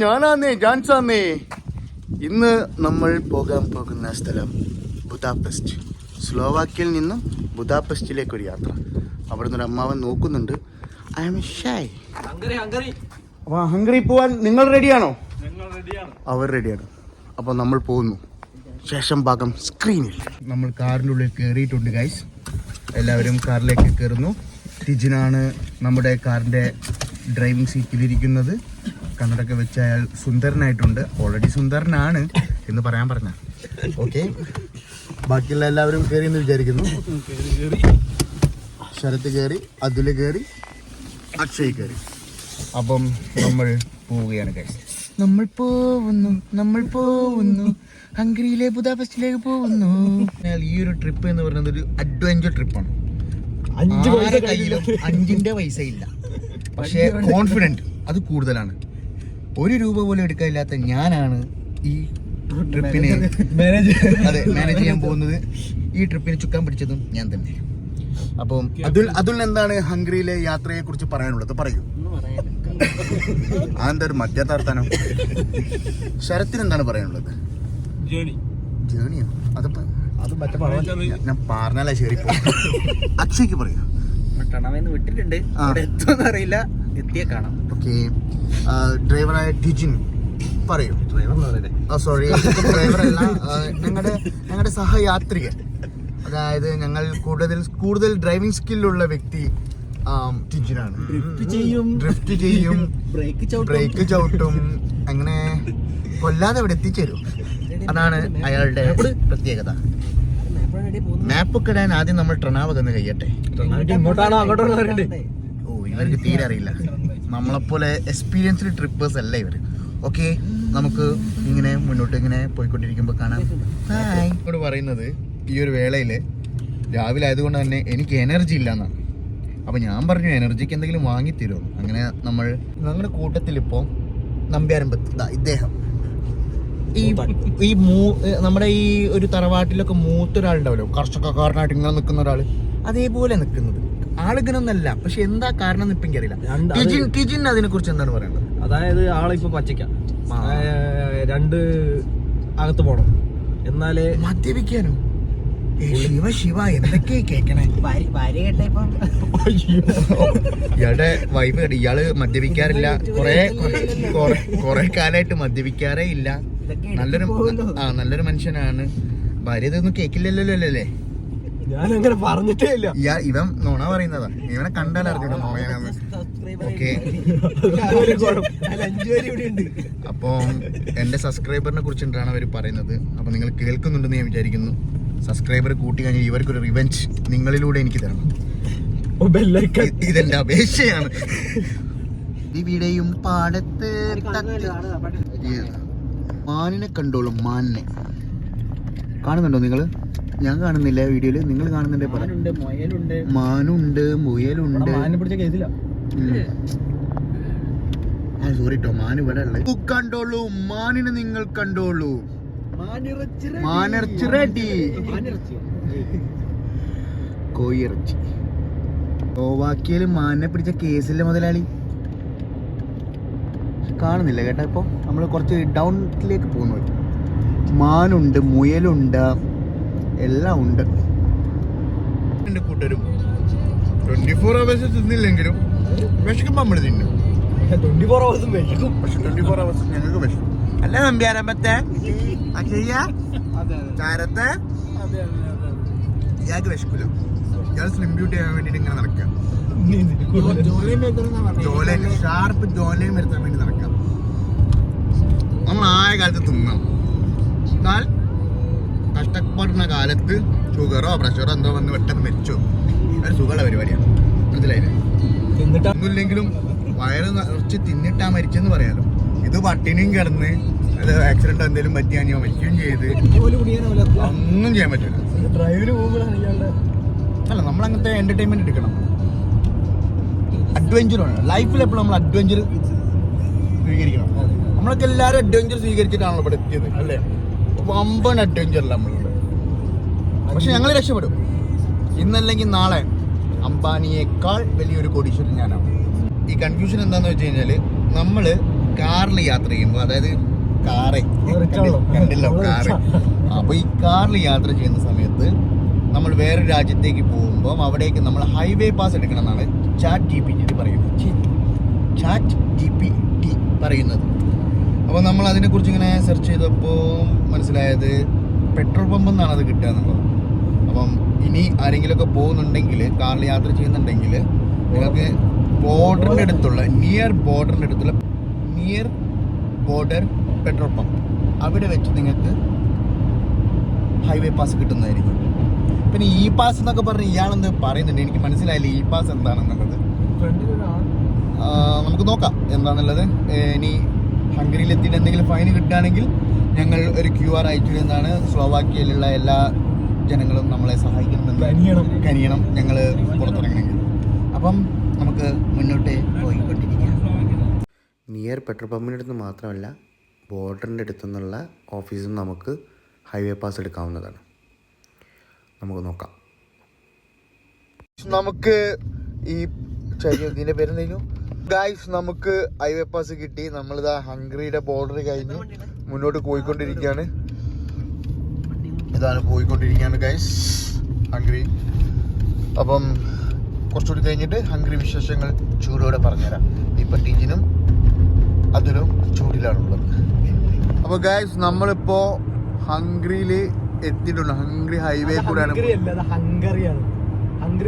ഞാനാന്നേ ജാൻസാന്നേ. ഇന്ന് നമ്മൾ പോകാൻ പോകുന്ന സ്ഥലം ബുദാപെസ്റ്റ്. സ്ലോവാക്യയിൽ നിന്നും ബുദാപെസ്റ്റിലേക്ക് ഒരു യാത്ര. അവിടെ നിന്നൊരു അമ്മാവൻ നോക്കുന്നുണ്ട്. I am shy. അപ്പോൾ ഹംഗറി പോവാൻ നിങ്ങൾ റെഡിയാണോ? അവർ റെഡിയാണ്. അപ്പോൾ നമ്മൾ പോകുന്നു. ശേഷം ഭാഗം സ്ക്രീനിൽ. നമ്മൾ കാറിൻ്റെ ഉള്ളിൽ കയറിയിട്ടുണ്ട് ഗൈസ്. എല്ലാവരും കാറിലേക്ക് കയറുന്നു. ടിജിനാണ് നമ്മുടെ കാറിൻ്റെ ഡ്രൈവിംഗ് സീറ്റിലിരിക്കുന്നത്. കണ്ണടൊക്കെ വെച്ച് അയാൾ സുന്ദരനായിട്ടുണ്ട്. ഓൾറെഡി സുന്ദരനാണ് എന്ന് പറയാൻ പറഞ്ഞ. ഓക്കെ, ബാക്കിയുള്ള എല്ലാവരും കയറി എന്ന് വിചാരിക്കുന്നു. ശരത്ത് കയറി, അതുല് കയറി, അക്ഷയ് കയറി. അപ്പം നമ്മൾ പോവുകയാണ് ഗൈസ്. നമ്മൾ പോകുന്നു ഹംഗറിയിലെ ബുദാപെസ്റ്റിലേക്ക് പോകുന്നു. ഈ ഒരു ട്രിപ്പ് എന്ന് പറയുന്നത് ഒരു അഡ്വഞ്ചർ ട്രിപ്പാണ്. 5 കയ്യിലും 5 പൈസ ഇല്ല, പക്ഷേ കോൺഫിഡൻറ്റ് അത് കൂടുതലാണ്. 1 രൂപ പോലും എടുക്കാനില്ലാത്ത ഞാനാണ് ഈ ട്രിപ്പിനെ മാനേജ് ചെയ്യാൻ പോകുന്നത്. ഈ ട്രിപ്പിന് ചുക്കാൻ പിടിച്ചതും ഞാൻ തന്നെ. അപ്പം അതുൽ എന്താണ് ഹംഗറിയിലെ യാത്രയെ കുറിച്ച് പറയാനുള്ളത്? പറയൂ. അതെന്താ ഒരു മധ്യതാർത്താനം? ശരത്തിന് എന്താണ് പറയാനുള്ളത്? ജേണിയോ? ഞാൻ പറഞ്ഞാലേ ശരി. അക്ഷയ്ക്ക് പറയൂ. വിട്ടിട്ടുണ്ട്, അറിയില്ല, എത്തിയെ കാണാം. ഓക്കെ, ഡ്രൈവറായ ടിജിൻ പറയൂ. സോറി, ഡ്രൈവറല്ല, ഞങ്ങളുടെ സഹയാത്രികൻ. അതായത് ഞങ്ങൾ കൂടുതൽ ഡ്രൈവിംഗ് സ്കില്ലുള്ള വ്യക്തി ടിജിനാണ്. ഡ്രിഫ്റ്റ് ചെയ്യും, ബ്രേക്ക് ചവിട്ടും, അങ്ങനെ കൊല്ലാതെ ഇവിടെ എത്തിച്ചേരും. അതാണ് അയാളുടെ പ്രത്യേകത. മാപ്പൊക്കെ ഇടാൻ ആദ്യം നമ്മൾ ട്രണാവ് തന്ന് കഴിയട്ടെ. ഓ, ഇവർക്ക് തീരെ അറിയില്ല. നമ്മളെപ്പോലെ എക്സ്പീരിയൻസ്ഡ് ട്രിപ്പേഴ്സ് അല്ല ഇവർ. ഓക്കെ, നമുക്ക് ഇങ്ങനെ മുന്നോട്ട് ഇങ്ങനെ പോയിക്കൊണ്ടിരിക്കുമ്പോൾ കാണാം. എന്നോട് പറയുന്നത് ഈ ഒരു വേളയിൽ രാവിലെ ആയതുകൊണ്ട് തന്നെ എനിക്ക് എനർജി ഇല്ല എന്നാണ്. അപ്പോൾ ഞാൻ പറഞ്ഞു എനർജിക്ക് എന്തെങ്കിലും വാങ്ങിത്തരുമോ. അങ്ങനെ ഞങ്ങളുടെ കൂട്ടത്തിൽ ഇപ്പോൾ നമ്പ്യാരമ്പത്ത് ഇദ്ദേഹം നമ്മുടെ ഈ ഒരു തറവാട്ടിലൊക്കെ മൂത്തൊരാളുണ്ടാവല്ലോ, കർഷകക്കാരനായിട്ട് ഇങ്ങനെ നിൽക്കുന്ന ഒരാൾ, അതേപോലെ നിൽക്കുന്നത്. ആളിങ്ങനൊന്നല്ല, പക്ഷെ എന്താ കാരണം എന്ന് ഇപ്പം എനിക്കറിയില്ല. ടിജിൻ അതിനെ കുറിച്ച് എന്താണ് പറയുന്നത്? അതായത് ആളിപ്പോ പച്ചയ്ക്കാം 2 അകത്ത് പോണം, എന്നാലേ മദ്യപിക്കാനോ? ശിവ എന്തൊക്കെ കേക്കണേ. ഇയാളുടെ വൈഫ് കേട്ടോ, ഇയാള് മദ്യപിക്കാറില്ല. കൊറേ കാലമായിട്ട് മദ്യപിക്കാറേ ഇല്ല. നല്ലൊരു മനുഷ്യനാണ്. ഭാര്യ ഇതൊന്നും കേക്കില്ലല്ലോ അല്ലേ? ഞാനങ്ങനെ പറഞ്ഞിട്ടേ ഇല്ല. ഇവൻ നുണ പറയുന്നതാ. ഇവനെ കണ്ടാൽ അറിഞ്ഞൂടാ നുണയാണെന്ന്. ഓക്കെ, അപ്പോൾ എൻ്റെ സബ്സ്ക്രൈബറിനെ കുറിച്ചിട്ടാണ് അവർ പറയുന്നത്. അപ്പോൾ നിങ്ങൾ കേൾക്കുന്നുണ്ടെന്ന് ഞാൻ വിചാരിക്കുന്നു. സബ്സ്ക്രൈബർ കൂട്ടി കഴിഞ്ഞാൽ ഇവർക്കൊരു റിവെഞ്ച് നിങ്ങളിലൂടെ എനിക്ക് തരണം. ഇതെന്റെ അപേക്ഷയാണ്. ഇവിടെയും പാടത്ത് മാനിനെ കണ്ടോളും. മാനിനെ കാണുന്നുണ്ടോ നിങ്ങൾ? ഞാൻ കാണുന്നില്ല വീഡിയോയില്. നിങ്ങൾ കാണുന്നുണ്ടേ പറയാം. മാനുണ്ട്, മുയലുണ്ട്. സോറി കേട്ടോ, മാൻ ഇവിടെ ഉള്ളത്. കണ്ടോളൂ, മാനിനെ നിങ്ങൾ കണ്ടോളൂ. മാനിറച്ചി റെഡി. കോയിറച്ചി. സ്ലോവാക്യയില് മാനിനെ പിടിച്ച കേസിലെ മുതലാളി കാണുന്നില്ല കേട്ടോ. ഇപ്പോൾ നമ്മൾ കുറച്ച് ഡൗണിലേക്ക് പോകുന്നു. മാനുണ്ട്, മുയലുണ്ട്, എല്ലാം ഉണ്ട്. എൻ്റെ കൂട്ടരും 24 hours തിന്നില്ലെങ്കിലും വിശക്കുമ്പോൾ നമ്മൾ തിന്നും. 24 hours വിശക്കും, പക്ഷെ 24 hours ഞങ്ങൾക്ക് വിശക്കും. അല്ല നമ്പ്യാരമ്പത്തെ ചാരത്തെ ഇയാൾക്ക് വിശക്കില്ല. ഇയാൾ സ്ലിം ബ്യൂട്ടി ആകാൻ വേണ്ടിട്ട് ഇങ്ങനെ നടക്കാം. ഷാർപ്പ് ജോലയും വരുത്താൻ വേണ്ടി നടക്കാം. നമ്മൾ ആയ കാലത്ത് തിന്നണം. എന്നാൽ കഷ്ടപ്പെടുന്ന കാലത്ത് ഷുഗറോ പ്രഷറോ എന്തോ വന്ന് പെട്ടെന്ന് മരിച്ചോ, അത് സുഖമുള്ള പരിപാടിയാണ്. മനസ്സിലായില്ലേ? ഒന്നുമില്ലെങ്കിലും വയറ് നിറച്ച് തിന്നിട്ടാ മരിച്ചെന്ന് പറയാലോ. ഇത് പട്ടിണിയും കിടന്ന് ആക്സിഡന്റ് എന്തെങ്കിലും പറ്റിയാൽ ഞാൻ മരിക്കുകയും ചെയ്ത് ഒന്നും ചെയ്യാൻ പറ്റില്ല. അല്ല, നമ്മളങ്ങനത്തെ എന്റർടൈൻമെന്റ് എടുക്കണം. അഡ്വഞ്ചറാണ് ലൈഫിൽ. എപ്പോഴും നമ്മൾ അഡ്വഞ്ചർ സ്വീകരിക്കണം. നമ്മളൊക്കെ എല്ലാവരും അഡ്വഞ്ചർ സ്വീകരിച്ചിട്ടാണല്ലോ ഇവിടെ എത്തിയത് അല്ലേ? വമ്പൻ അഡ്വഞ്ചറില്ല നമ്മളുണ്ട്. പക്ഷെ ഞങ്ങൾ രക്ഷപ്പെടും. ഇന്നല്ലെങ്കിൽ നാളെ അംബാനിയേക്കാൾ വലിയൊരു കോടീശ്വരൻ ഞാനാണ്. ഈ കൺഫ്യൂഷൻ എന്താണെന്ന് വെച്ച് കഴിഞ്ഞാൽ നമ്മൾ കാറിൽ യാത്ര ചെയ്യുമ്പോൾ, അതായത് കാറ് റിച്ചാണല്ലോ. കണ്ടല്ലോ കാറ്. അപ്പോൾ ഈ കാറിൽ യാത്ര ചെയ്യുന്ന സമയത്ത് നമ്മൾ വേറൊരു രാജ്യത്തേക്ക് പോകുമ്പോൾ അവിടേക്ക് നമ്മൾ ഹൈവേ പാസ് എടുക്കണം എന്നാണ് ചാറ്റ് GPT പറയുന്നത്. അപ്പോൾ നമ്മൾ അതിനെക്കുറിച്ച് ഇങ്ങനെ സെർച്ച് ചെയ്തപ്പോൾ മനസ്സിലായത് പെട്രോൾ പമ്പിൽ നിന്നാണ് അത് കിട്ടുക എന്നുള്ളത്. അപ്പം ഇനി ആരെങ്കിലുമൊക്കെ പോകുന്നുണ്ടെങ്കിൽ, കാറിൽ യാത്ര ചെയ്യുന്നുണ്ടെങ്കിൽ, നിങ്ങൾക്ക് ബോർഡറിൻ്റെ അടുത്തുള്ള നിയർ ബോർഡർ പെട്രോൾ പമ്പ് അവിടെ വെച്ച് നിങ്ങൾക്ക് ഹൈവേ പാസ് കിട്ടുന്നതായിരിക്കും. പിന്നെ ഇ പാസ് എന്നൊക്കെ പറഞ്ഞ് ഇയാളെന്ന് പറയുന്നുണ്ട്, എനിക്ക് മനസ്സിലായില്ല ഇ പാസ് എന്താണെന്നുള്ളത്. നമുക്ക് നോക്കാം എന്താണെന്നുള്ളത്. ഇനി ഹംഗറിയിൽ എത്തിയിട്ട് എന്തെങ്കിലും ഫൈൻ കിട്ടുകയാണെങ്കിൽ ഞങ്ങൾ ഒരു QR അയച്ചിരുന്നതാണ്. സ്ലോവാക്യയിലുള്ള എല്ലാ ജനങ്ങളും നമ്മളെ സഹായിക്കുന്നുണ്ട്, കനിയണം ഞങ്ങൾ പുറത്തിറങ്ങണമെങ്കിൽ. അപ്പം നമുക്ക് മുന്നോട്ട് പോയിക്കൊണ്ടിരിക്കാം. നിയർ പെട്രോൾ പമ്പിൻ്റെ അടുത്ത് മാത്രമല്ല, ബോർഡറിൻ്റെ അടുത്തു നിന്നുള്ള ഓഫീസും നമുക്ക് ഹൈവേ പാസ് എടുക്കാവുന്നതാണ്. നമുക്ക് നോക്കാം. നമുക്ക് ഈ ഇതിൻ്റെ പേരെന്തെങ്കിലും ഗായ്സ്, നമുക്ക് ഹൈവേ പാസ് കിട്ടി. നമ്മളിതാ ഹംഗറിയുടെ ബോർഡർ കഴിഞ്ഞ് മുന്നോട്ട് പോയിക്കൊണ്ടിരിക്കുകയാണ്. ഇതാണ് പോയിക്കൊണ്ടിരിക്കുകയാണ് ഗായ്സ് ഹംഗറി. അപ്പം കുറച്ചുകൂടി കഴിഞ്ഞിട്ട് ഹംഗറി വിശേഷങ്ങൾ ചൂടോടെ പറഞ്ഞുതരാം. ഇപ്പം ടീജിനും അതിനും ചൂടിലാണുള്ളത്. അപ്പോൾ ഗായ്സ് നമ്മളിപ്പോൾ ഹംഗറിയിൽ എത്തിയിട്ടുണ്ട്. ഹംഗറി ഹൈവേ കൂടെയാണ്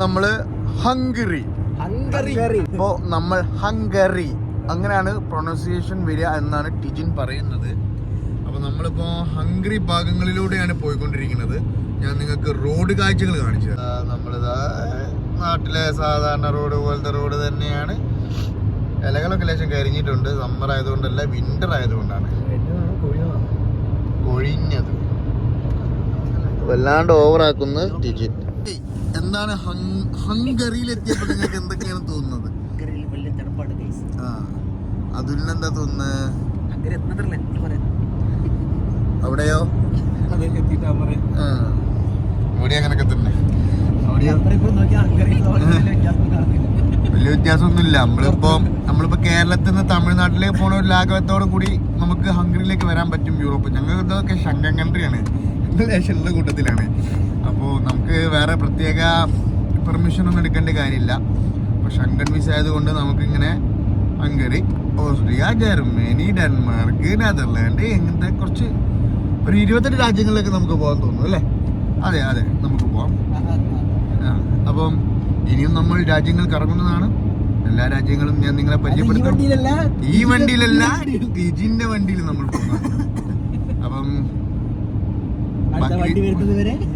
നമ്മള് ഹംഗറി. ഇപ്പോൾ നമ്മൾ ഹംഗറി അങ്ങനെയാണ് പ്രൊണൗൺസിയേഷൻ വരിക എന്നാണ് ടിജിൻ പറയുന്നത്. അപ്പോൾ നമ്മളിപ്പോൾ ഹംഗറി ഭാഗങ്ങളിലൂടെയാണ് പോയിക്കൊണ്ടിരിക്കുന്നത്. ഞാൻ നിങ്ങൾക്ക് റോഡ് കാഴ്ചകൾ കാണിച്ചു തരാം. നമ്മളിതാ നാട്ടിലെ സാധാരണ റോഡ് പോലത്തെ റോഡ് തന്നെയാണ്. ഇലകളൊക്കെ ലേശം കരിഞ്ഞിട്ടുണ്ട്. സമ്മർ ആയതുകൊണ്ടല്ല, വിന്റർ ആയതുകൊണ്ടാണ് കൊഴിഞ്ഞത്. വല്ലാണ്ട് ഓവറാക്കുന്ന ടിജിൻ. എന്താണ് ഹംഗറിയിൽ എത്തിയപ്പോൾ നിങ്ങൾക്ക് എന്തൊക്കെയാണ് തോന്നുന്നത്? അതുലിനെന്താ തോന്നുന്നത്? അവിടെയോ? ഇവിടെ അങ്ങനൊക്കെ തന്നെ. വലിയ വ്യത്യാസമൊന്നുമില്ല. നമ്മളിപ്പോ കേരളത്തിൽ നിന്ന് തമിഴ്നാട്ടിലേക്ക് പോണ ഒരു ലാഘവത്തോടു കൂടി നമുക്ക് ഹംഗറിയിലേക്ക് വരാൻ പറ്റും. യൂറോപ്പ് ഞങ്ങൾക്ക് ഇതൊക്കെ ഷങ്കൻ കൺട്രിയാണ്, ദേശമുള്ള കൂട്ടത്തിലാണ്. അപ്പോൾ നമുക്ക് വേറെ പ്രത്യേക പെർമിഷൻ ഒന്നും എടുക്കേണ്ട കാര്യമില്ല. അപ്പോൾ ഷങ്കൻ വിസ ആയതുകൊണ്ട് നമുക്കിങ്ങനെ Hungary, Austria, Germany, Denmark, Netherland ഇങ്ങനത്തെ കുറച്ച് ഒരു 28 രാജ്യങ്ങളിലേക്ക് നമുക്ക് പോകാൻ തോന്നുന്നു അല്ലേ? അതെ നമുക്ക് പോവാം. അപ്പം ഇനിയും നമ്മൾ രാജ്യങ്ങൾ കറങ്ങുന്നതാണ്. എല്ലാ രാജ്യങ്ങളും ഞാൻ നിങ്ങളെ പരിചയപ്പെടുത്തും. ഈ വണ്ടിയിലല്ല, ടിജിന്റെ വണ്ടിയിൽ നമ്മൾ പോകുന്നത്. അപ്പം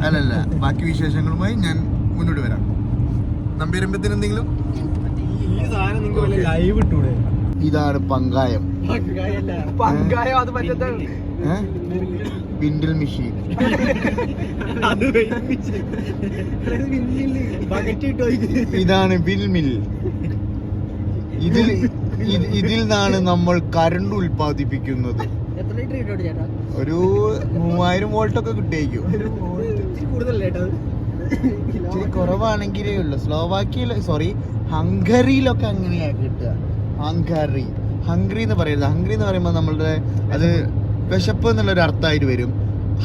അല്ലല്ല, ബാക്കി വിശേഷങ്ങളുമായി ഞാൻ മുന്നോട്ട് വരാം. നമ്പിരമ്പത്തിന് എന്തെങ്കിലും. ഇതാണ് പങ്കായം. വിൻഡിൽ മെഷീൻ. ഇതാണ് വിൽമിൽ. ഇതിൽ നിന്നാണ് നമ്മൾ കറണ്ട് ഉൽപ്പാദിപ്പിക്കുന്നത്. ഒരു 3000 വോൾട്ടൊക്കെ കിട്ടിയേക്കും. ഇച്ചിരി കുറവാണെങ്കിലേ ഉള്ളു. ഹംഗറിയിലൊക്കെ അങ്ങനെയാ കിട്ടുക. ഹംഗറി എന്ന് പറയുന്നത്. ഹംഗറി എന്ന് പറയുമ്പോൾ നമ്മളുടെ അത് വിശപ്പ് എന്നുള്ളൊരു അർത്ഥമായിട്ട് വരും.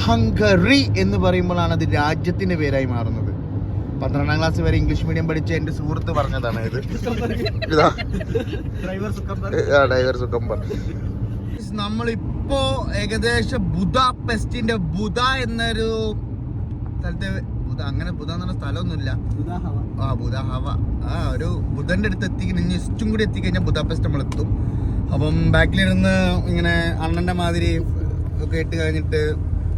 ഹംഗറി എന്ന് പറയുമ്പോഴാണ് അത് രാജ്യത്തിന്റെ പേരായി മാറുന്നത്. 12ാം ക്ലാസ് വരെ ഇംഗ്ലീഷ് മീഡിയം പഠിച്ച എൻ്റെ സുഹൃത്ത് പറഞ്ഞതാണ് ഇത്. ഡ്രൈവർ സുക്കംബർ. നമ്മളിപ്പോ ഏകദേശം ബുദാപെസ്റ്റിന്റെ ബുദ എന്നൊരു സ്ഥലത്തെ, അങ്ങനെ ബുധ എന്ന് പറഞ്ഞ സ്ഥലമൊന്നുമില്ല, ബുദാഹവ ഒരു ബുധന്റെ അടുത്ത് എത്തിക്കഴിഞ്ഞ് ഇഷ്ടം കൂടി എത്തിക്കഴിഞ്ഞാൽ ബുദാപെസ്റ്റ് നമ്മൾ എത്തും. അപ്പം ബാക്കിലിരുന്ന് ഇങ്ങനെ അണ്ണന്റെ മാതിരി ഒക്കെ ഇട്ട് കഴിഞ്ഞിട്ട്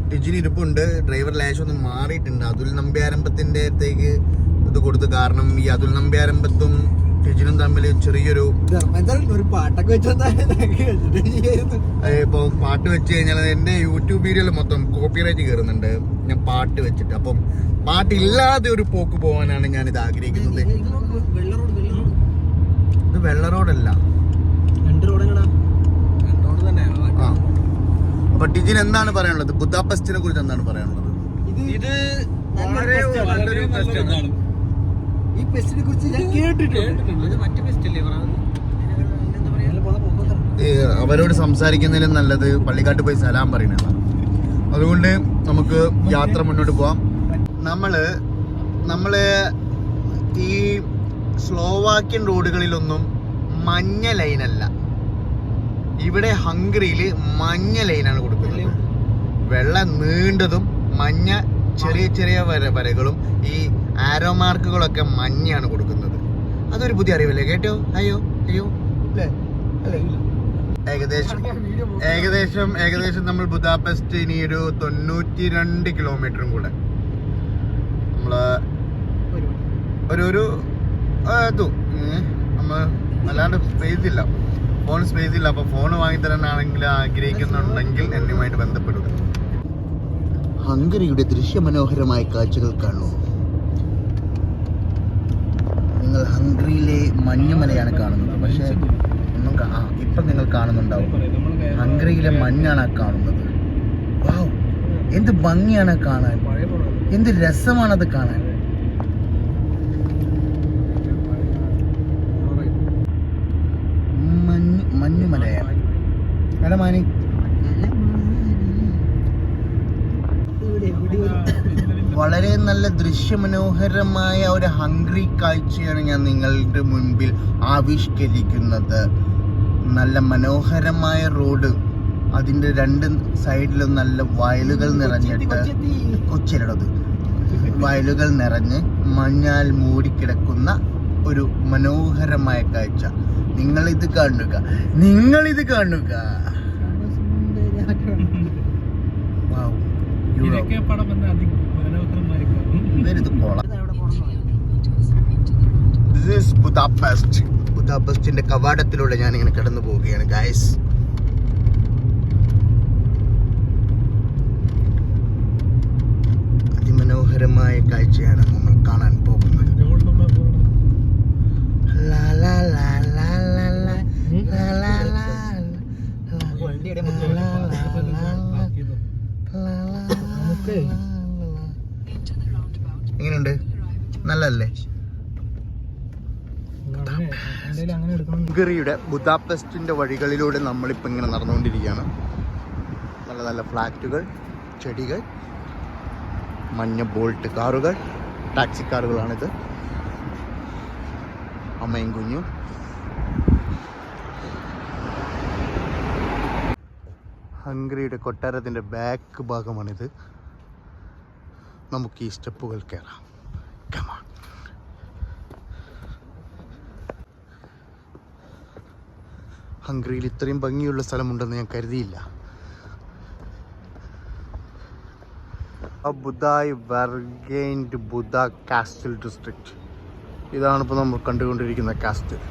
ടിജിന് ഇരിപ്പുണ്ട്. ഡ്രൈവർ ലേശം ഒന്ന് മാറിയിട്ടുണ്ട്. അതുൽ നമ്പ്യാരമ്പത്തിന്റെ അടുത്തേക്ക് ഇത് കൊടുത്തു. കാരണം ഈ അതുൽ നമ്പ്യാരമ്പത്തും ടിജിനും തമ്മിൽ ചെറിയൊരു പാട്ടൊക്കെ ഇപ്പൊ പാട്ട് വെച്ച് കഴിഞ്ഞാൽ എന്റെ യൂട്യൂബ് വീഡിയോയിൽ മൊത്തം കോപ്പിറൈറ്റ് കയറുന്നുണ്ട് ഞാൻ പാട്ട് വെച്ചിട്ട്. അപ്പം പാട്ടില്ലാതെ ഒരു പോക്ക് പോകാനാണ് ഞാൻ ഇത് ആഗ്രഹിക്കുന്നത്. ഇത് വെള്ള റോഡല്ല, അപ്പൊ ടിജിൻ എന്താണ് പറയാനുള്ളത്? ബുദാപെസ്റ്റിനെ കുറിച്ച് എന്താണ് പറയാനുള്ളത്? ഇത് നല്ലൊരു ഫെസ്റ്റാണ്. ഈ ഫെസ്റ്റിനെ കുറിച്ച് ഞാൻ കേട്ടിട്ടുണ്ട്. മറ്റു ഫെസ്റ്റ് അല്ലേ? അവരോട് സംസാരിക്കുന്നതിലും നല്ലത് പള്ളിക്കാട്ട് പോയി സലാം പറയുന്നതാണ്. അതുകൊണ്ട് നമുക്ക് യാത്ര മുന്നോട്ട് പോവാം. നമ്മള് ഈ സ്ലോവാക്യൻ റോഡുകളിലൊന്നും മഞ്ഞ ലൈനല്ല. ഇവിടെ ഹംഗറിയിൽ മഞ്ഞ ലൈനാണ് കൊടുക്കുന്നത്. വെള്ള നീണ്ടതും മഞ്ഞ ചെറിയ ചെറിയ വരകളും ഈ ആരോ മാർക്കുകളൊക്കെ മഞ്ഞയാണ് കൊടുക്കുന്നത്. അതൊരു പുതിയ അറിവല്ലേ കേട്ടോ? അയ്യോ അല്ലേ? ഏകദേശം നമ്മൾ ബുദാപെസ്റ്റ് ഇനി ഒരു 92 കിലോമീറ്ററും കൂടെ നമ്മള് നമ്മൾ അല്ലാണ്ട് സ്പേസ് ഇല്ല, ഫോൺ സ്പേസ് ഇല്ല. അപ്പൊ ഫോൺ വാങ്ങിത്തരാനാണെങ്കിൽ ആഗ്രഹിക്കുന്നുണ്ടെങ്കിൽ എന്നുമായിട്ട് ബന്ധപ്പെടുക. ഹംഗറിയുടെ ദൃശ്യമനോഹരമായ കാഴ്ചകൾ കാണൂ. നിങ്ങൾ ഹംഗറിയിലെ മഞ്ഞുമലയാണ് കാണുന്നത്. പക്ഷേ ഇപ്പം നിങ്ങൾ കാണുന്നുണ്ടാവും, ഹംഗറിയിലെ മഞ്ഞാണ് കാണുന്നത്. വാവ്, എന്ത് ഭംഗിയാണ് കാണാൻ, എന്ത് രസമാണത് കാണാൻ. മഞ്ഞുമലയാണ്. എടാ മാനി, വളരെ നല്ല ദൃശ്യമനോഹരമായ ഒരു ഹംഗറി കാഴ്ചയാണ് ഞാൻ നിങ്ങളുടെ മുൻപിൽ ആവിഷ്കരിക്കുന്നത്. നല്ല മനോഹരമായ റോഡ്, അതിൻ്റെ രണ്ട് സൈഡിലും നല്ല വയലുകൾ നിറഞ്ഞിട്ട് കൊച്ചിയിലത് വയലുകൾ നിറഞ്ഞ് മഞ്ഞാൽ മൂടിക്കിടക്കുന്ന ഒരു മനോഹരമായ കാഴ്ച. നിങ്ങളിത് കാണുക. ബുദാപെസ്റ്റിന്റെ കവാടത്തിലൂടെ ഞാൻ ഇങ്ങനെ കടന്നു പോവുകയാണ് ഗൈസ്. അതിമനോഹരമായ കാഴ്ചയാണ് നമ്മൾ കാണാൻ പോകുന്നത്. എങ്ങനെയുണ്ട്? നല്ലല്ലേ? ഹംഗറിയുടെ ബുദാപെസ്റ്റിന്റെ വഴികളിലൂടെ നമ്മളിപ്പോൾ ഇങ്ങനെ നടന്നുകൊണ്ടിരിക്കുകയാണ്. നല്ല നല്ല ഫ്ലാറ്റുകൾ, ചെടികൾ, മഞ്ഞ ബോൾട്ട് കാറുകൾ, ടാക്സി കാറുകളാണിത്. അമ്മയും കുഞ്ഞും. ഹംഗറിയുടെ കൊട്ടാരത്തിൻ്റെ ബാക്ക് ഭാഗമാണിത്. നമുക്ക് ഈ സ്റ്റെപ്പുകൾ കയറാം. കമാ. ഹംഗറിയിൽ ഇത്രയും ഭംഗിയുള്ള സ്ഥലമുണ്ടെന്ന് ഞാൻ കരുതിയില്ല. ബുദായ് വെർഗെയിൻഡ് ബുദ കാസ്റ്റൽ ഡിസ്ട്രിക്റ്റ്. ഇതാണിപ്പോൾ നമ്മൾ കണ്ടുകൊണ്ടിരിക്കുന്ന കാസ്റ്റൽ.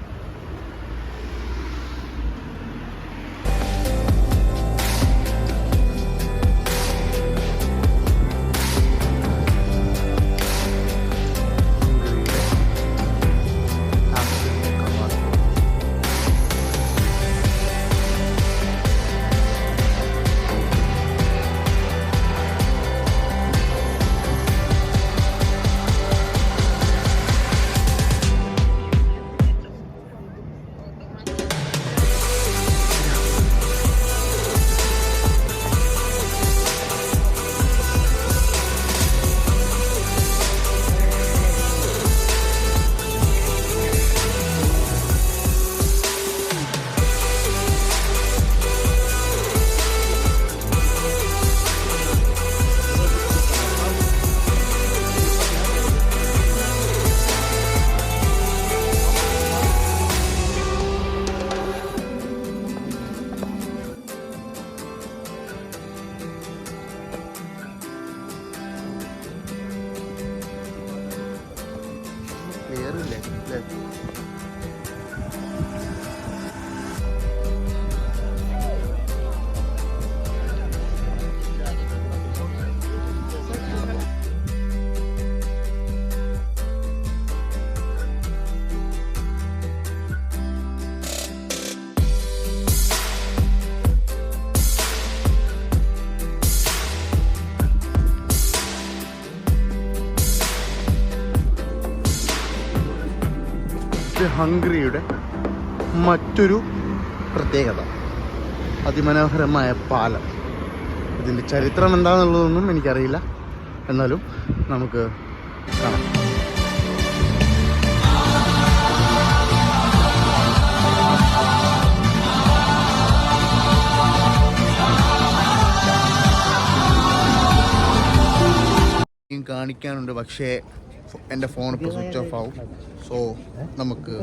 ഹംഗറിയുടെ മറ്റൊരു പ്രത്യേകത അതിമനോഹരമായ പാലം. ഇതിൻ്റെ ചരിത്രം എന്താണെന്നുള്ളതൊന്നും എനിക്കറിയില്ല, എന്നാലും നമുക്ക് കാണാം. കാണിക്കാനുണ്ട്, പക്ഷേ എൻ്റെ ഫോൺ ഇപ്പോൾ സ്വിച്ച് ഓഫ് ആവും. സോ നമുക്ക്